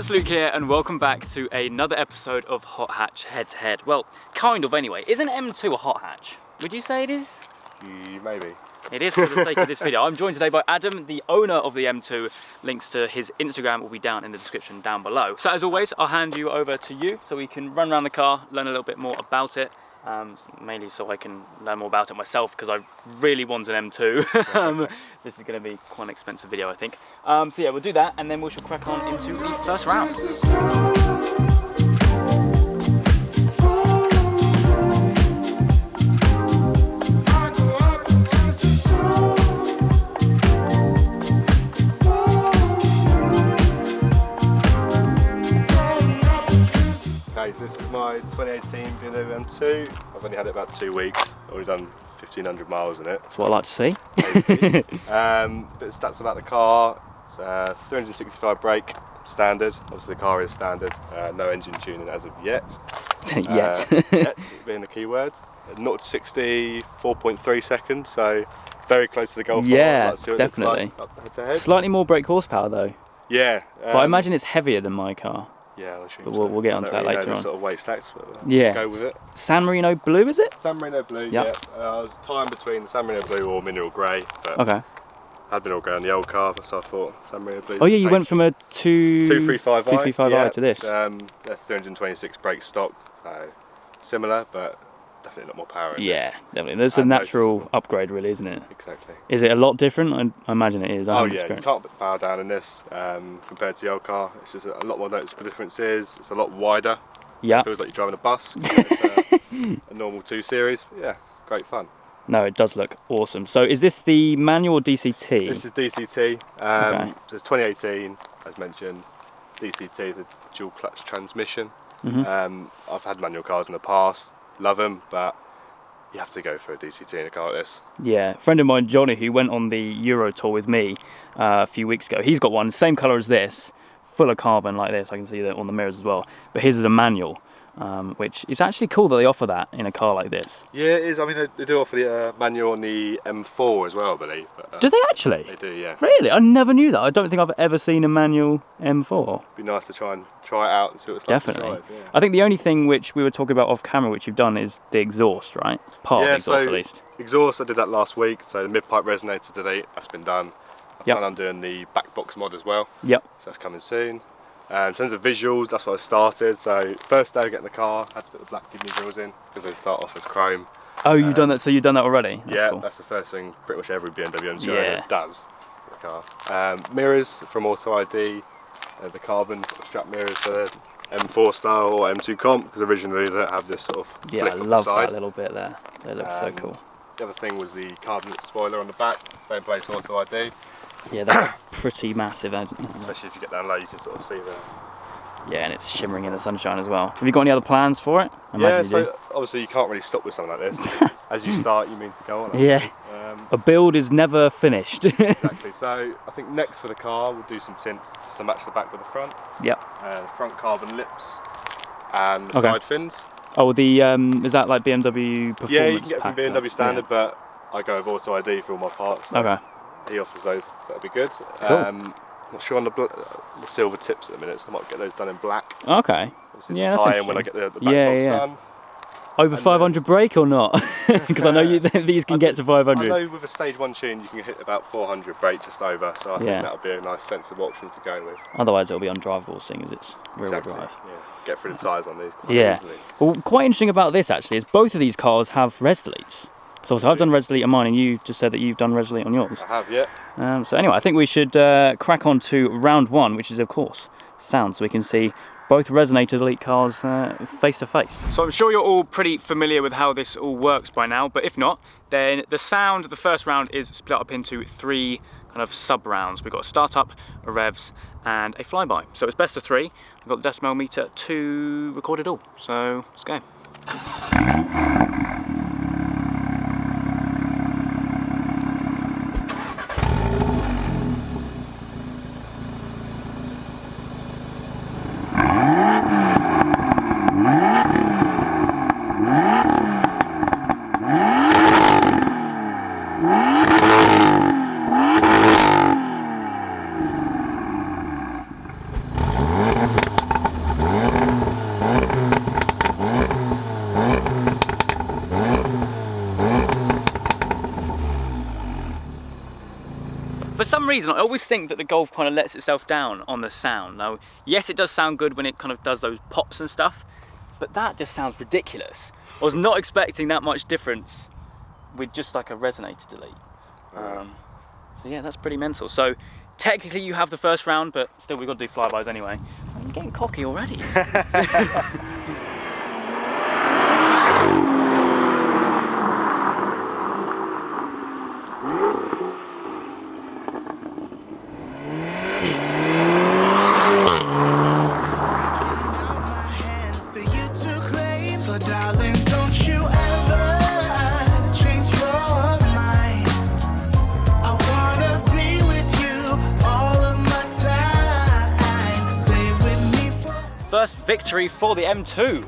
chaps, Luke here, and welcome back to another episode of Hot Hatch Head2Head. Well, kind of anyway. Isn't M2 a hot hatch? Would you say it is? Maybe. It is for the sake of this video. I'm joined today by Adam, the owner of the M2. Links to his Instagram will be down in the description down below. So as always, I'll hand you over to you so we can run around the car, learn a little bit more about it. Mainly so I can learn more about it myself, because I really want an M2. This is going to be quite an expensive video, I think. So yeah, we'll do that, and then we shall crack on into the first round. Okay, so this is my 2018 BMW M2. I've only had it about 2 weeks. I've already done 1,500 miles in it. That's what I like to see. Bit of stats about the car. It's 365 brake, standard. Obviously the car is standard. No engine tuning as of yet. Yet being the key word. 0 to 60, 4.3 seconds, so very close to the Golf. Yeah, like definitely. Like head to head. Slightly more brake horsepower though. Yeah. But I imagine it's heavier than my car. Yeah, I but we'll get onto that later on. Sort of weight stacks, but yeah. Go with it. San Marino blue, is it? San Marino blue. Yep. Yeah. I was tying between San Marino blue or mineral grey, but okay. I had mineral grey on the old car, so I thought San Marino blue. Oh yeah, you went from a 235i to this. Yeah, 326 brake stock, so similar, but definitely a lot more power in yeah, this. definitely. There's a natural upgrade, really, isn't it? Exactly. Is it a lot different? I imagine it is. Oh yeah, you can't put the power down in this compared to the old car. It's just a lot more noticeable differences. It's a lot wider. Yeah. It feels like you're driving a bus. It's a normal 2 Series. Yeah, great fun. No, it does look awesome. So is this the manual or DCT? This is DCT. Okay. So it's 2018, as mentioned. DCT is a dual clutch transmission. I've had manual cars in the past. Love them, but you have to go for a DCT in a car like this. Yeah, a friend of mine, Johnny, who went on the Euro tour with me a few weeks ago, he's got one, same colour as this, full of carbon like this. I can see that on the mirrors as well. But his is a manual, which is actually cool that they offer that in a car like this. Yeah, it is. I mean, they do offer the manual on the M4 as well, I believe. But, do they actually? They do, yeah. Really? I never knew that. I don't think I've ever seen a manual M4. It'd be nice to try it out and see what it's like to drive. Yeah. I think the only thing which we were talking about off camera which you've done is the exhaust, right? Part of the exhaust, at least. Exhaust, I did that last week. So the mid-pipe resonator today, that's been done. I plan on doing the back box mod as well. Yep. So that's coming soon. In terms of visuals, that's what I started. So first day I get in the car, I had to put the black kidney grills in because they start off as chrome. Oh, you've done that. So you've done that already? That's yeah, cool. That's the first thing pretty much every BMW M2 does to the car. Mirrors from Auto ID, the carbon sort of strap mirrors for the M4 style or M2 comp, because originally they don't have this sort of flip I love that little bit there. They look so cool. The other thing was the carbon spoiler on the back, same place Auto ID. Yeah, that's pretty massive. Especially if you get down low, you can sort of see the. Yeah, and it's shimmering in the sunshine as well. Have you got any other plans for it? Yeah, so obviously you can't really stop with something like this. As you start, you mean to go on. Yeah. A build is never finished. Exactly. So I think next for the car, we'll do some tints just to match the back with the front. Yep. The front carbon lips and the side fins. Oh, the is that like BMW performance? Yeah, you can get from BMW standard, but I go with Auto ID for all my parts. So okay. He offers those, so that'll be good. Cool. Not sure on the silver tips at the minute, so I might get those done in black. Okay. Yeah, that's interesting. When I get the back box done. Over 500 brake or not? Because I know these can get to 500. I know with a stage 1 tune you can hit about 400 brake just over, so I think that would be a nice sensible option to go with. Otherwise it'll be undrivable, seeing as it's rear-wheel drive. Yeah. Get through the tyres on these quite easily. Well, quite interesting about this actually is both of these cars have res deletes. So I've done res delete on mine, and you just said that you've done res delete on yours. I have, yeah. So anyway, I think we should crack on to round 1, which is of course sound, so we can see both resonator delete cars face to face. So I'm sure you're all pretty familiar with how this all works by now, but if not, then the sound, the first round is split up into 3 kind of sub rounds. We've got a startup, a revs, and a flyby. So it's best of 3. We've got the decimal meter to record it all. So let's go. reason, I always think that the Golf kind of lets itself down on the sound. Now, yes, it does sound good when it kind of does those pops and stuff, but that just sounds ridiculous. I was not expecting that much difference with just like a resonator delete. So yeah, that's pretty mental. So technically you have the first round, but still we've got to do flybys anyway. You're getting cocky already. First victory for the M2.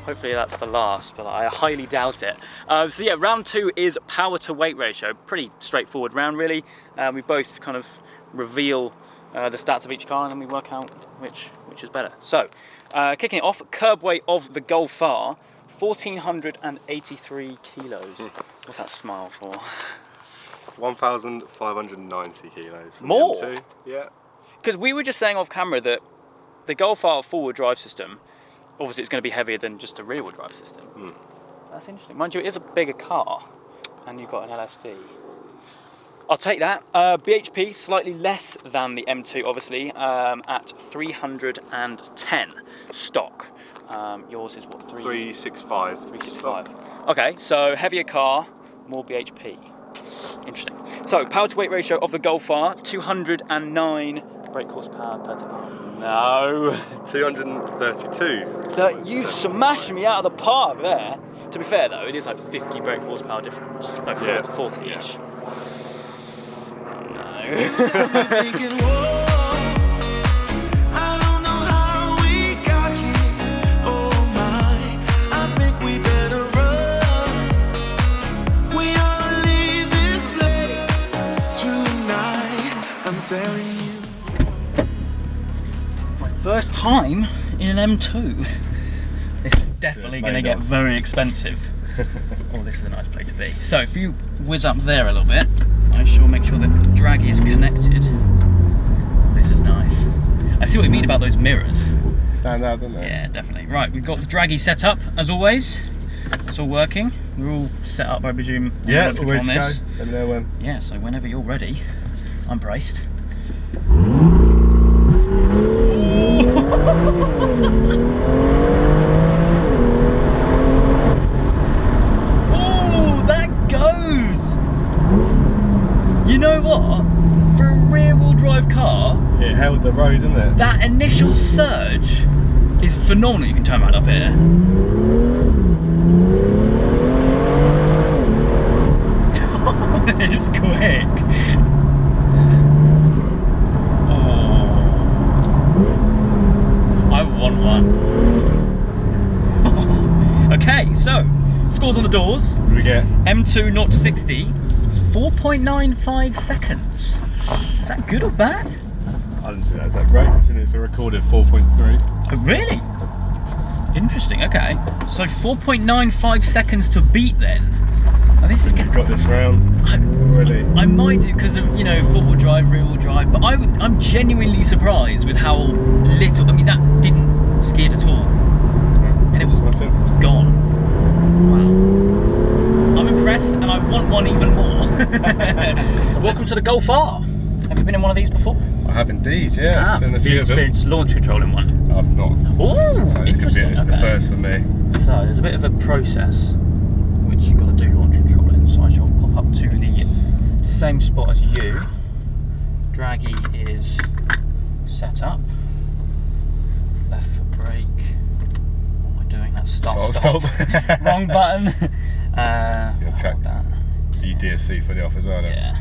Hopefully that's the last, but I highly doubt it. So yeah, round 2 is power to weight ratio. Pretty straightforward round really. We both kind of reveal the stats of each car and then we work out which is better. So kicking it off, curb weight of the Golf R, 1,483 kilos. What's that smile for? 1,590 kilos. More? M2. Yeah. Because we were just saying off camera that the Golf R four-wheel drive system, obviously it's going to be heavier than just a rear-wheel drive system. That's interesting. Mind you, it is a bigger car, and you've got an LSD. I'll take that. BHP, slightly less than the M2, obviously, at 310 stock. Yours is what, 365. 365. Okay, so heavier car, more BHP. Interesting. So, power to weight ratio of the Golf R, 209 brake horsepower per tank. No. 232. You smashed me out of the park there. To be fair though, it is like 50 brake horsepower difference. No, 40 each. No. First time in an M2. This is definitely going to get very expensive. Oh, this is a nice place to be. So if you whiz up there a little bit, I shall make sure that the draggy is connected. This is nice. I see what you mean about those mirrors. Stand out, don't they? Yeah, definitely. Right, we've got the draggy set up as always. It's all working. We're all set up, I presume. Yeah, all ready to go. Let me know when. Yeah, so whenever you're ready, I'm braced. Oh, that goes! You know what? For a rear-wheel drive car, it held the road, didn't it? That initial surge is phenomenal. You can turn right up here. It's quick. I want one. Okay, so scores on the doors. What do we get? M2 0 to 60, 4.95 seconds. Is that good or bad? I didn't see that. Is that great? It's a recorded 4.3. Oh, really? Interesting. Okay, so 4.95 seconds to beat then. Oh, this is good. You've got this round. Really? I might do because of, you know, four-wheel drive, rear-wheel drive, but I'm genuinely surprised with how little. I mean, that didn't skid at all, and it was gone. Wow. I'm impressed, and I want one even more. So welcome to the Golf R. Have you been in one of these before? I have indeed. Yeah. Have you experienced launch control in one? I've not. Oh, so interesting. It's the first for me. So there's a bit of a process which you've got to do launch control in. So I shall pop up to the same spot as you. Draggy is set up. Left foot brake. What am I doing? That's stop. Wrong button. Track that. You DSC fully off as well, don't you? Yeah.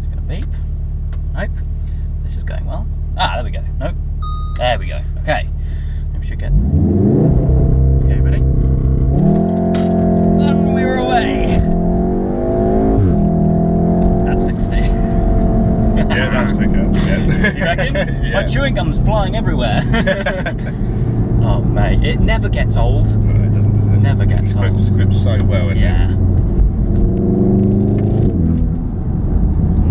It's gonna beep. Nope. This is going well. Ah, there we go. Nope. There we go. Okay. Then we should get. Okay, ready? And we're away. That's 60. Yeah, that's quicker. Yeah. You reckon? Yeah. My chewing gum's flying everywhere. Oh mate, it never gets old. No, it doesn't, does it? Never gets old. It grips so well, isn't yeah. it?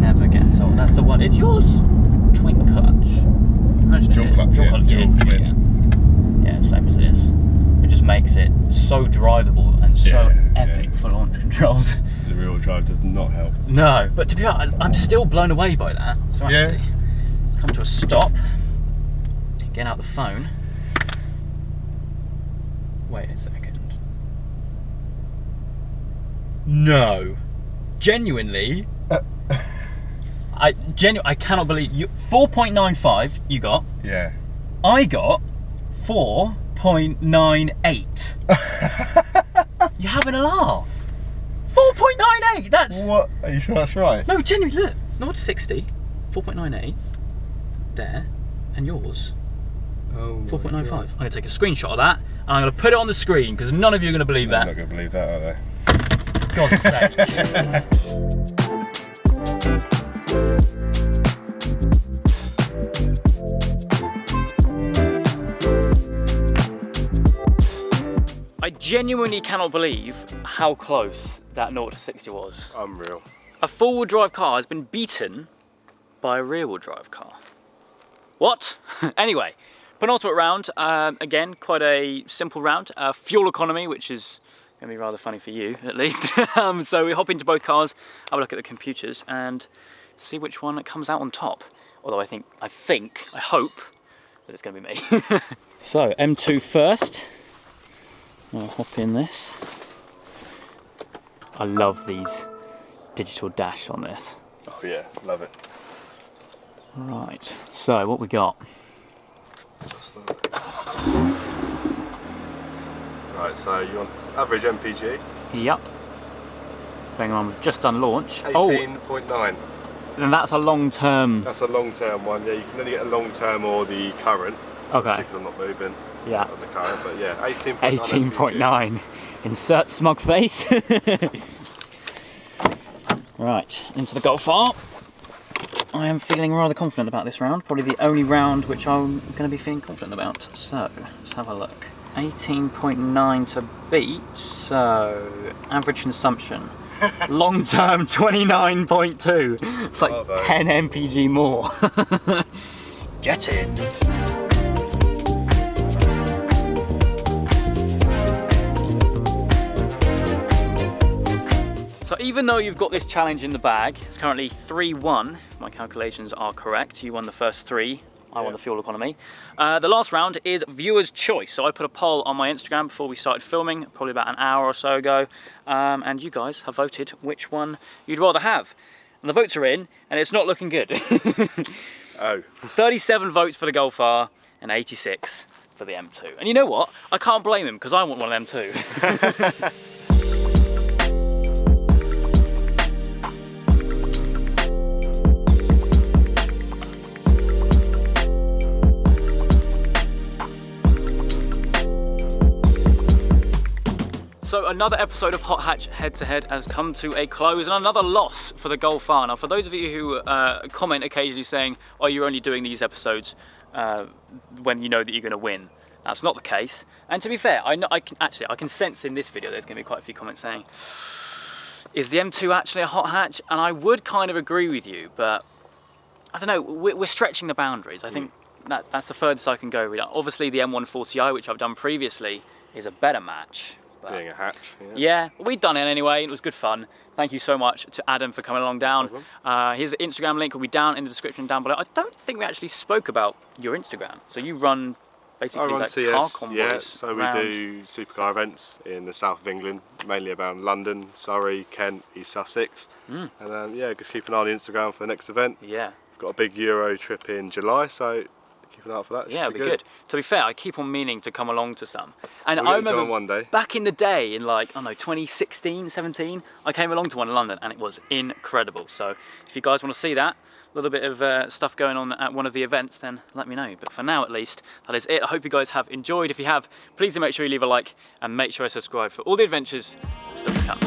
Never gets old. that's the one. Is yours twin clutch? Imagine Dual clutch, Dual yeah. clutch, Dual twin. Yeah, same as this. It just makes it so drivable and so epic for launch controls. The rear-wheel drive does not help. No, but to be honest, I'm still blown away by that. So actually, let's come to a stop. Get out the phone. Wait a second. No, genuinely, I cannot believe you. 4.95 you got. Yeah. I got 4.98. You're having a laugh. 4.98. That's What? Are you sure that's right? no, genuinely. Look, 0 to 60, 4.98. There, and yours. Oh, 4.95. I'm going to take a screenshot of that and I'm going to put it on the screen because none of you are going to believe that. I'm not going to believe that, are they? God's sake. I genuinely cannot believe how close that 0 to 60 was. Unreal. A four-wheel drive car has been beaten by a rear-wheel drive car. What? Anyway, penultimate round, again, quite a simple round. Fuel economy, which is going to be rather funny for you, at least. So we hop into both cars, have a look at the computers, and see which one comes out on top. Although I hope that it's going to be me. So, M2 first. I'll hop in this. I love these digital dash on this. Oh yeah, love it. Right, so what we got? Right, so you want average MPG? Yep. Bearing in mind we've just done launch. 18.9. And that's a long term. That's a long-term one. Yeah, you can only get a long-term or the current. Okay. Because I'm not moving. Yeah. On the current, but yeah, 18.9. 18.9. Insert smug face. Right, into the Golf R. I am feeling rather confident about this round. Probably the only round which I'm going to be feeling confident about. So, let's have a look. 18.9 to beat, so average consumption. Long term 29.2. It's like 10 mpg more. Get in. So even though you've got this challenge in the bag, it's currently 3-1, if my calculations are correct. You won the first 3, I won the fuel economy. The last round is viewer's choice. So I put a poll on my Instagram before we started filming, probably about an hour or so ago, and you guys have voted which one you'd rather have. And the votes are in, and it's not looking good. 37 votes for the Golf R and 86 for the M2. And you know what? I can't blame him, because I want one of them too. So another episode of Hot Hatch Head2Head has come to a close, and another loss for the Golf R. Now, for those of you who comment occasionally saying, "Oh, you're only doing these episodes when you know that you're going to win," that's not the case. And to be fair, I can sense in this video there's going to be quite a few comments saying, "Is the M2 actually a hot hatch?" And I would kind of agree with you, but I don't know. We're stretching the boundaries. I think that's the furthest I can go with it. Obviously, the M140i, which I've done previously, is a better match. Being a hatch. Yeah, we'd done it anyway. It was good fun. Thank you so much to Adam for coming along down. His Instagram link will be down in the description down below. I don't think we actually spoke about your Instagram. So you run basically like CS, car convoys. yeah, so we do supercar events in the south of England, mainly around London, Surrey, Kent, East Sussex. And yeah, just keep an eye on the Instagram for the next event. Yeah. We've got a big Euro trip in July, so keep an eye out for that. Yeah, it'll be good. To be fair, I keep on meaning to come along to some. And I remember one day. Back in the day, in like, I don't know, 2016, 17, I came along to one in London and it was incredible. So if you guys want to see that, a little bit of stuff going on at one of the events, then let me know. But for now, at least, that is it. I hope you guys have enjoyed. If you have, please do make sure you leave a like and make sure you subscribe for all the adventures still to come.